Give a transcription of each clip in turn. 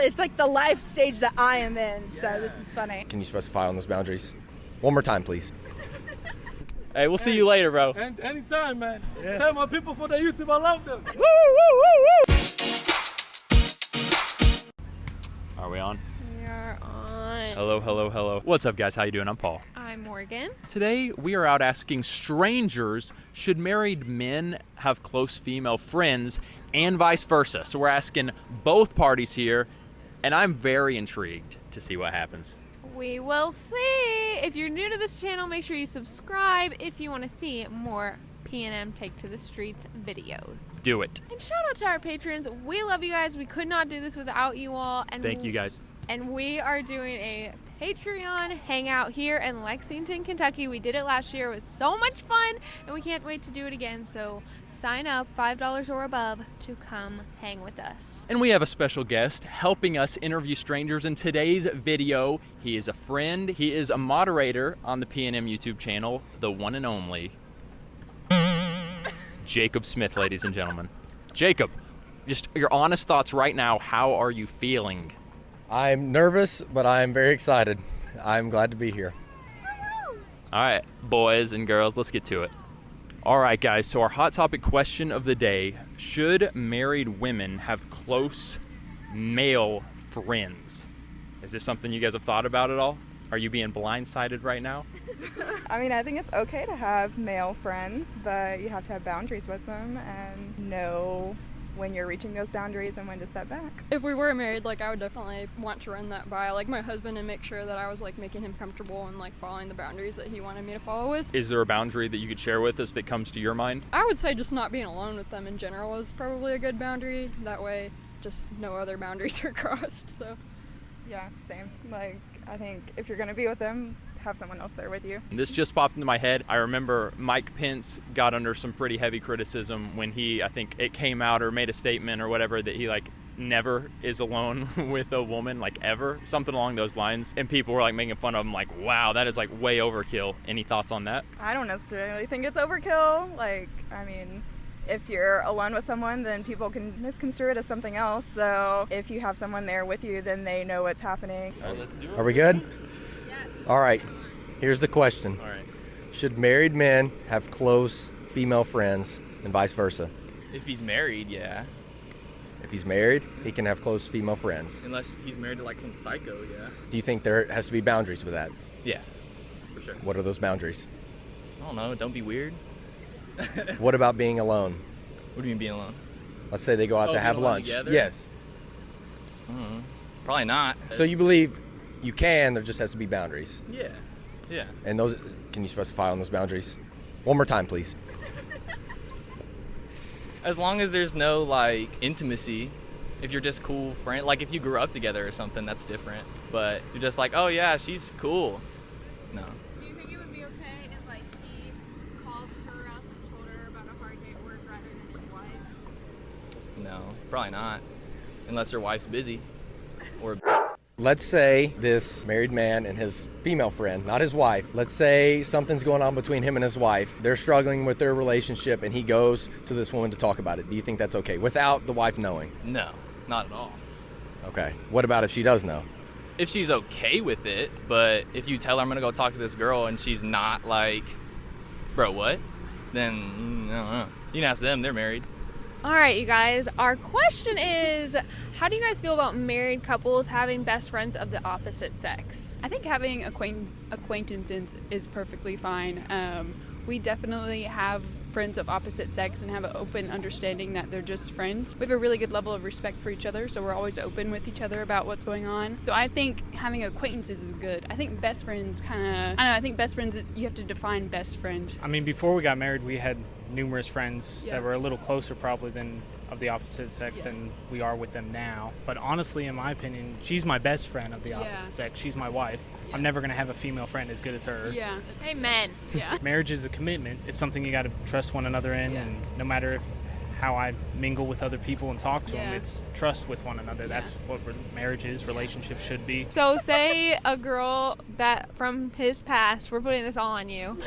It's like the life stage that I am in, so this is funny. Can you specify on those boundaries? One more time, please. Hey, we'll see you later, bro. And anytime, man. Yes. Tell my people for the YouTube, I love them. Woo, woo, woo, woo. Are we on? We are on. Hello, hello, hello. What's up, guys? How you doing? I'm Paul. I'm Morgan. Today, we are out asking strangers, should married men have close female friends and vice versa? So we're asking both parties here, and I'm very intrigued to see what happens. We will see. If you're new to this channel, make sure you subscribe if you want to see more P&M Take to the Streets videos. Do it. And shout out to our patrons. We love you guys. We could not do this without you all. And Thank you, guys. And we are doing a Patreon hangout here in Lexington, Kentucky. We did it last year. It was so much fun, and we can't wait to do it again. So sign up, $5 or above, to come hang with us. And we have a special guest helping us interview strangers in today's video. He is a friend. He is a moderator on the P&M YouTube channel, the one and only Jacob Smith, ladies and gentlemen. Jacob, just your honest thoughts right now. How are you feeling? I'm nervous, but I'm very excited. I'm glad to be here. All right, boys and girls, let's get to it. All right, guys, so our hot topic question of the day: should married women have close male friends? Is this something you guys have thought about at all? Are you being blindsided right now? I mean, I think it's okay to have male friends, but you have to have boundaries with them and know when you're reaching those boundaries and when to step back. If we were married, I would definitely want to run that by my husband and make sure that I was making him comfortable and following the boundaries that he wanted me to follow with. Is there a boundary that you could share with us that comes to your mind? I would say just not being alone with them in general is probably a good boundary. That way, just no other boundaries are crossed. So, yeah, same. I think if you're gonna be with them, have someone else there with you. This just popped into my head. I remember Mike Pence got under some pretty heavy criticism when I think it came out or made a statement or whatever that he never is alone with a woman, ever, something along those lines. And people were making fun of him, wow, that is way overkill. Any thoughts on that? I don't necessarily think it's overkill. I mean, if you're alone with someone, then people can misconstrue it as something else. So if you have someone there with you, then they know what's happening. All right, let's do it. Are we good? All right, here's the question. All right. Should married men have close female friends and vice versa? If he's married, yeah. If he's married, he can have close female friends. Unless he's married to some psycho, yeah. Do you think there has to be boundaries with that? Yeah, for sure. What are those boundaries? I don't know, don't be weird. What about being alone? What do you mean being alone? Let's say they go out to have lunch. Together? Yes. Probably not. So you believe you can, there just has to be boundaries. Yeah, yeah. And those, can you specify on those boundaries? One more time, please. As long as there's no intimacy, if you're just cool friend, if you grew up together or something, that's different. But you're just oh yeah, she's cool. No. Do you think it would be okay if he called her up and told her about a hard day at work rather than his wife? No, probably not. Unless your wife's busy. Or Let's say this married man and his female friend, not his wife, let's say something's going on between him and his wife. They're struggling with their relationship and he goes to this woman to talk about it. Do you think that's okay without the wife knowing? no, not at all. Okay. What about if she does know? If she's okay with it, but if you tell her I'm gonna go talk to this girl and she's not bro, what? Then I don't know. You can ask them, they're married. All right, you guys, our question is, how do you guys feel about married couples having best friends of the opposite sex? I think having acquaintances is perfectly fine. We definitely have friends of opposite sex and have an open understanding that they're just friends. We have a really good level of respect for each other, so we're always open with each other about what's going on. So I think having acquaintances is good. I think best friends I think best friends, you have to define best friend. I mean, before we got married, we had numerous friends that were a little closer probably than of the opposite sex than we are with them now. But honestly, in my opinion, she's my best friend of the opposite sex. She's my wife. I'm never going to have a female friend as good as her. Yeah. Amen. Yeah. Marriage is a commitment. It's something you got to trust one another in, and no matter how I mingle with other people and talk to them, it's trust with one another. That's what marriage is, relationship should be. So say a girl that from his past, we're putting this all on you,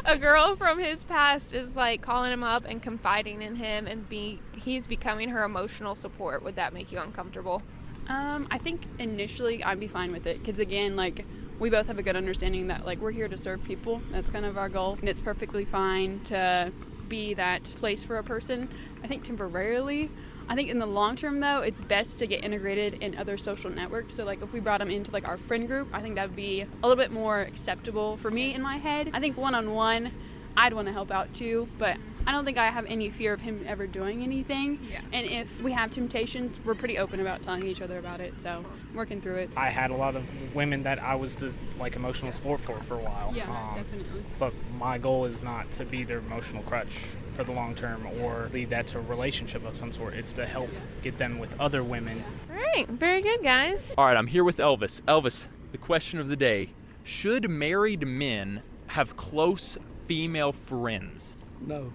a girl from his past is calling him up and confiding in him and he's becoming her emotional support. Would that make you uncomfortable? I think initially I'd be fine with it because, again, like, we both have a good understanding that, like, we're here to serve people. That's kind of our goal. And it's perfectly fine to be that place for a person, I think, temporarily. I think in the long term, though, it's best to get integrated in other social networks. So, like, if we brought them into, like, our friend group, I think that would be a little bit more acceptable for me in my head. I think one-on-one, I'd want to help out, too. But I don't think I have any fear of him ever doing anything. Yeah. And if we have temptations, we're pretty open about telling each other about it. So, working through it. I had a lot of women that I was the, like, emotional support for a while. Yeah, definitely. But my goal is not to be their emotional crutch for the long term or lead that to a relationship of some sort. It's to help get them with other women. All right, very good, guys. All right, I'm here with Elvis. Elvis, the question of the day: should married men have close female friends? No,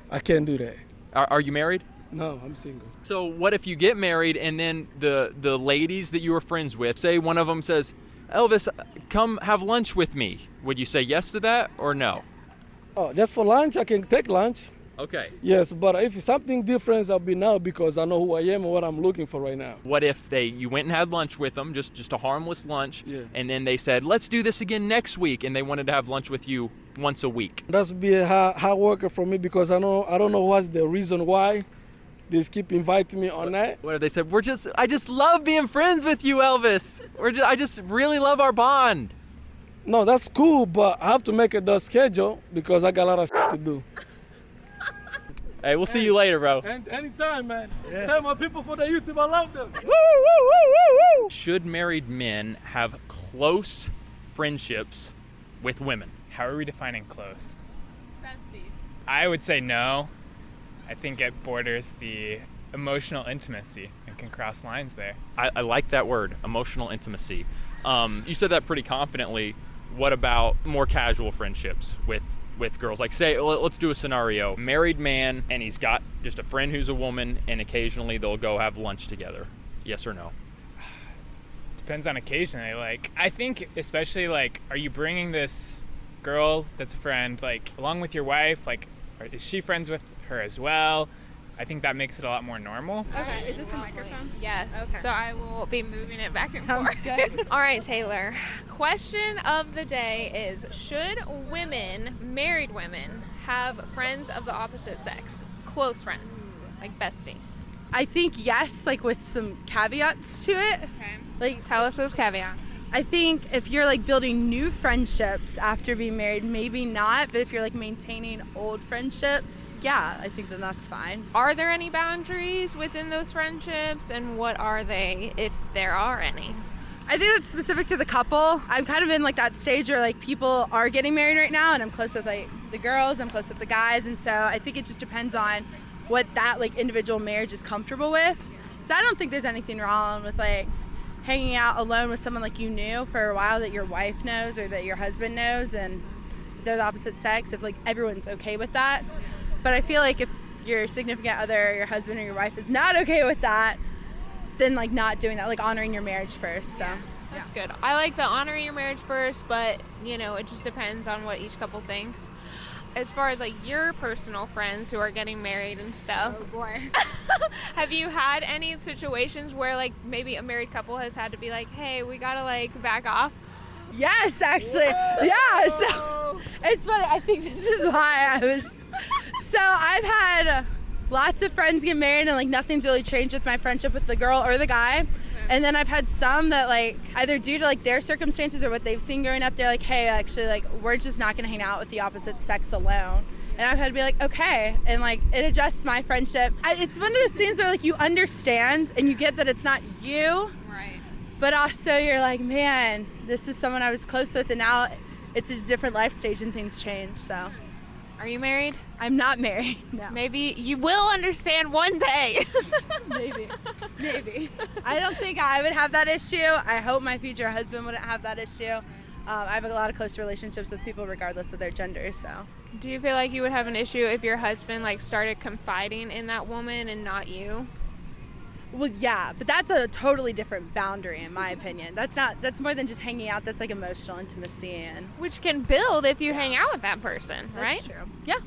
I can't do that. Are you married? No, I'm single. So what if you get married and then the ladies that you were friends with, say one of them says, Elvis, come have lunch with me. Would you say yes to that or no? Oh, just for lunch, I can take lunch. Okay. Yes, but if something different, I'll be now because I know who I am and what I'm looking for right now. What if you went and had lunch with them, just a harmless lunch, Yeah. and then they said, let's do this again next week, and they wanted to have lunch with you once a week? That's be a hard worker for me because I don't know what's the reason why they just keep inviting me on that. What if they said, I just love being friends with you, Elvis. I just really love our bond. No, that's cool, but I have to make the schedule because I got a lot of shit to do. Hey, we'll see you later, bro. And anytime, man. Yes. Tell my people for the YouTube, I love them. Should married men have close friendships with women? How are we defining close? Besties. I would say no. I think it borders the emotional intimacy and can cross lines there. I like that word, emotional intimacy. You said that pretty confidently. What about more casual friendships with girls? Like, say, let's do a scenario. Married man, and he's got just a friend who's a woman, and occasionally they'll go have lunch together. Yes or no? Depends on occasionally. Like, I think especially, like, are you bringing this girl that's a friend, like, along with your wife? Like, is she friends with her as well? I think that makes it a lot more normal. Okay, is this the microphone? Yes. Okay. So I will be moving it back and Sounds forth. good. All right, Taylor. Question of the day is, should women, married women, have friends of the opposite sex? Close friends, like besties. I think yes, like with some caveats to it. Okay. Like, Tell us those caveats. I think if you're like building new friendships after being married, maybe not. But if you're like maintaining old friendships, yeah, I think then that's fine. Are there any boundaries within those friendships, and what are they, if there are any? I think that's specific to the couple. I'm kind of in like that stage where like people are getting married right now, and I'm close with like the girls, I'm close with the guys, and so I think it just depends on what that like individual marriage is comfortable with. So I don't think there's anything wrong with like hanging out alone with someone like you knew for a while that your wife knows or that your husband knows, and they're the opposite sex, if like everyone's okay with that. But I feel like if your significant other, your husband or your wife is not okay with that, then like not doing that, like honoring your marriage first. So That's good. I like the honoring your marriage first, but you know, it just depends on what each couple thinks. As far as like your personal friends who are getting married and stuff, oh boy. have you had any situations where like maybe a married couple has had to be like, hey, we gotta like back off? Yes, actually. Whoa. Yeah, so it's funny. I think this is why I was. So I've had lots of friends get married and like nothing's really changed with my friendship with the girl or the guy. And then I've had some that like either due to like their circumstances or what they've seen growing up, they're like, hey, actually like we're just not gonna hang out with the opposite sex alone. And I've had to be like, okay, and like it adjusts my friendship. It's one of those things where like you understand and you get that it's not you, right? But also you're like, man, this is someone I was close with, and now it's just a different life stage and things change. So, are you married? I'm not married. No. Maybe you will understand one day. Maybe. I don't think I would have that issue. I hope my future husband wouldn't have that issue. I have a lot of close relationships with people regardless of their gender. So, do you feel like you would have an issue if your husband like started confiding in that woman and not you? Well, yeah, but that's a totally different boundary in my opinion. That's more than just hanging out. That's like emotional intimacy, and which can build if you hang out with that person, right? That's true. Yeah,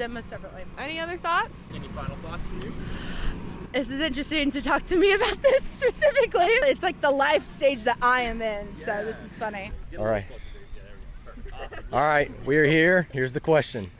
most definitely. Any other thoughts? Any final thoughts from you? This is interesting to talk to me about this specifically. It's like the life stage that I am in, so this is funny. All right. All right, we're here. Here's the question.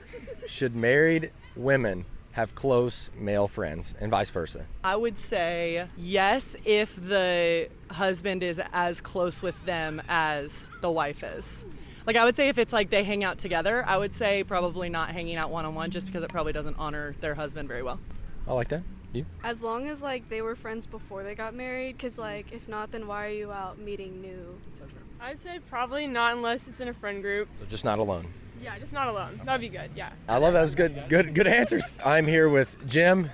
Should married women have close male friends and vice versa? I would say yes if the husband is as close with them as the wife is. Like, I would say if it's like they hang out together, I would say probably not hanging out one-on-one, just because it probably doesn't honor their husband very well. I like that. You? As long as like they were friends before they got married, because like if not, then why are you out meeting new? So true. I'd say probably not unless it's in a friend group. So just not alone. Yeah, just not alone. That'd be good, yeah. I love that. It was good answers. I'm here with Jim.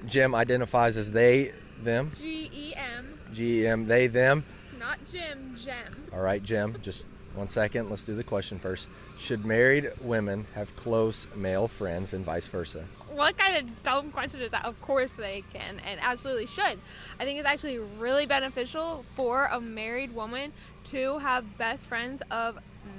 Jim identifies as they, them. G-E-M. G-E-M, they, them. Not Jim, Jem. All right, Jim, just 1 second. Let's do the question first. Should married women have close male friends and vice versa? What kind of dumb question is that? Of course they can and absolutely should. I think it's actually really beneficial for a married woman to have best friends of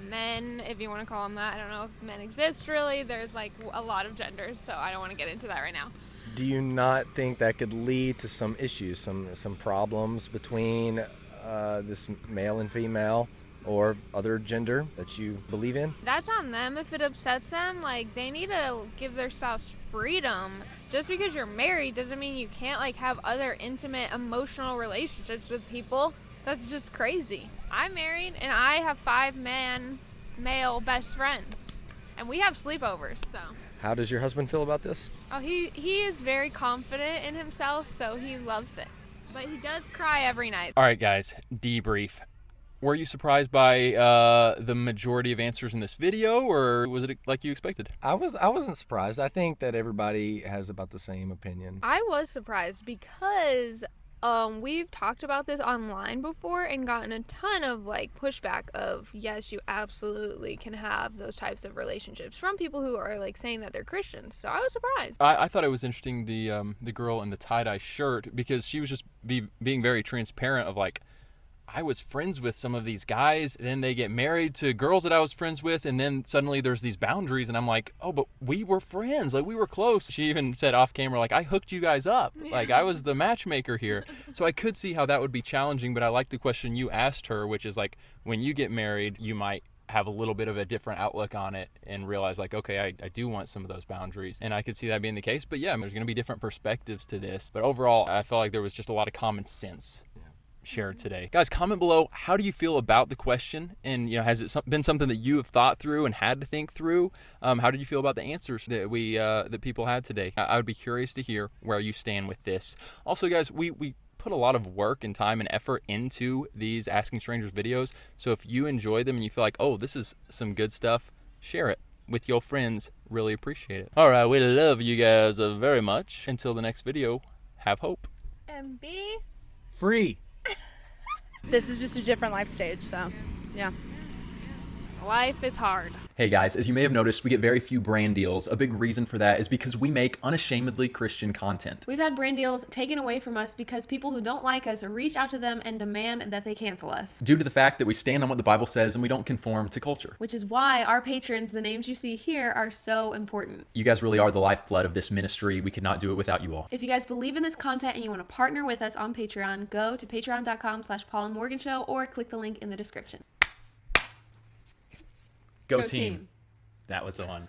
men, if you want to call them that. I don't know if men exist really. There's like a lot of genders, so I don't want to get into that right now. Do you not think that could lead to some issues, some problems between this male and female or other gender that you believe in? That's on them if it upsets them. Like, they need to give their spouse freedom. Just because you're married doesn't mean you can't like have other intimate emotional relationships with people. That's just crazy. I'm married and I have 5 male best friends, and we have sleepovers. So How does your husband feel about this? oh, he is very confident in himself, so he loves it, but he does cry every night. All right, guys, debrief. Were you surprised by the majority of answers in this video, or was it like you expected? I wasn't surprised. I think that everybody has about the same opinion. I was surprised because we've talked about this online before and gotten a ton of like pushback of yes, you absolutely can have those types of relationships from people who are like saying that they're Christians. So I was surprised. I thought it was interesting, the girl in the tie-dye shirt, because she was just being very transparent of like, I was friends with some of these guys, then they get married to girls that I was friends with, and then suddenly there's these boundaries, and I'm like, oh, but we were friends, like we were close. She even said off camera, like, I hooked you guys up, like I was the matchmaker here. So I could see how that would be challenging, but I like the question you asked her, which is like, when you get married, you might have a little bit of a different outlook on it and realize like, okay, I do want some of those boundaries, and I could see that being the case. But yeah, there's going to be different perspectives to this, but overall I felt like there was just a lot of common sense shared today. Guys, comment below, how do you feel about the question? And has it been something that you have thought through and had to think through? How did you feel about the answers that that people had today? I would be curious to hear where you stand with this. Also, guys, we put a lot of work and time and effort into these Asking Strangers videos, so if you enjoy them and you feel like, oh, this is some good stuff, share it with your friends. Really appreciate it. All right, we love you guys very much. Until the next video, have hope And be free. This is just a different life stage, so yeah. life is hard. Hey guys, as you may have noticed, we get very few brand deals. A big reason for that is because we make unashamedly Christian content. We've had brand deals taken away from us because people who don't like us reach out to them and demand that they cancel us. Due to the fact that we stand on what the Bible says and we don't conform to culture. Which is why our patrons, the names you see here, are so important. You guys really are the lifeblood of this ministry. We could not do it without you all. If you guys believe in this content and you want to partner with us on Patreon, go to patreon.com/Paulandmorganshow or click the link in the description. Go team. That was the one.